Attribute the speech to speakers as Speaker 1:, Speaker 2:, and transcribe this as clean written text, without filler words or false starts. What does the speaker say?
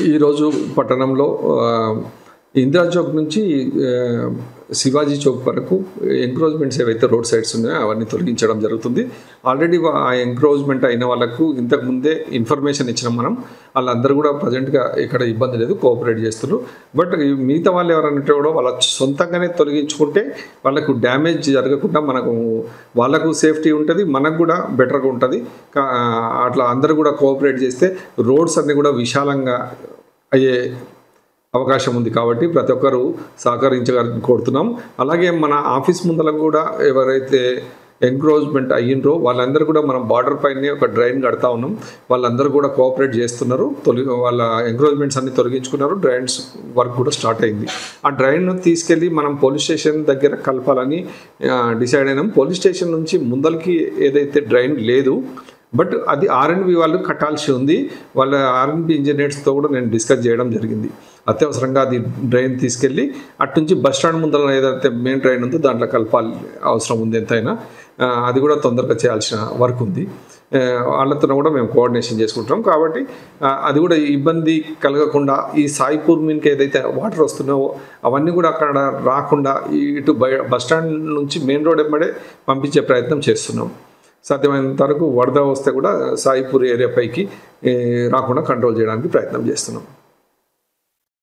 Speaker 1: ఈరోజు పట్టణంలో ఇందిరా చౌక్ నుంచి శివాజీ చౌక్ వరకు ఎంక్రోచ్మెంట్స్ ఏవైతే రోడ్ సైడ్స్ ఉన్నాయో అవన్నీ తొలగించడం జరుగుతుంది. ఆల్రెడీ ఆ ఎంక్రోచ్మెంట్ అయిన వాళ్ళకు ఇంతకుముందే ఇన్ఫర్మేషన్ ఇచ్చినాం మనం. వాళ్ళందరూ కూడా ప్రజెంట్గా ఇక్కడ ఇబ్బంది లేదు, కోఆపరేట్ చేస్తున్నారు. బట్ మిగతా వాళ్ళు ఎవరంటే కూడా వాళ్ళ సొంతంగానే తొలగించుకుంటే వాళ్ళకు డ్యామేజ్ జరగకుండా వాళ్ళకు సేఫ్టీ ఉంటుంది, మనకు కూడా బెటర్గా ఉంటుంది. అట్లా అందరూ కూడా కోఆపరేట్ చేస్తే రోడ్స్ అన్నీ కూడా విశాలంగా అయ్యే అవకాశం ఉంది. కాబట్టి ప్రతి ఒక్కరూ సహకరించగలని కోరుతున్నాం. అలాగే మన ఆఫీస్ ముందర కూడా ఎవరైతే ఎంక్రోచ్మెంట్ అయ్యిండ్రో వాళ్ళందరూ కూడా మనం బార్డర్ పైనే ఒక డ్రైన్ కడతా ఉన్నాం. వాళ్ళందరూ కూడా కోఆపరేట్ చేస్తున్నారు. వాళ్ళ ఎంక్రోచ్మెంట్స్ అన్ని తొలగించుకున్నారు. డ్రైన్స్ వర్క్ కూడా స్టార్ట్ అయింది. ఆ డ్రైన్ తీసుకెళ్ళి మనం పోలీస్ స్టేషన్ దగ్గర కలపాలని డిసైడ్ అయినాం. పోలీస్ స్టేషన్ నుంచి ముందరికి ఏదైతే డ్రైన్ లేదు, బట్ అది ఆర్ఎండ్బి వాళ్ళు కట్టాల్సి ఉంది. వాళ్ళ ఆర్ఎండ్బి ఇంజనీర్స్తో కూడా నేను డిస్కస్ చేయడం జరిగింది. అత్యవసరంగా అది డ్రైన్ తీసుకెళ్ళి అట్నుంచి బస్ స్టాండ్ ముందర ఏదైతే మెయిన్ డ్రైన్ ఉందో దాంట్లో కలపాలి అవసరం ఉంది. ఎంతైనా అది కూడా తొందరగా చేయాల్సిన వర్క్ ఉంది. వాళ్ళతో కూడా మేము కోఆర్డినేషన్ చేసుకుంటాం. కాబట్టి అది కూడా ఇబ్బంది కలగకుండా ఈ సాయిపూర్ మీన్కి ఏదైతే వాటర్ వస్తున్నావో అవన్నీ కూడా అక్కడ రాకుండా ఇటు బస్ స్టాండ్ నుంచి మెయిన్ రోడ్ వెంబడే పంపించే ప్రయత్నం చేస్తున్నాం. సాధ్యమైనంత వరకు వరద వస్తే కూడా సాయిపూర్ ఏరియా పైకి రాకుండా కంట్రోల్ చేయడానికి ప్రయత్నం చేస్తున్నాం.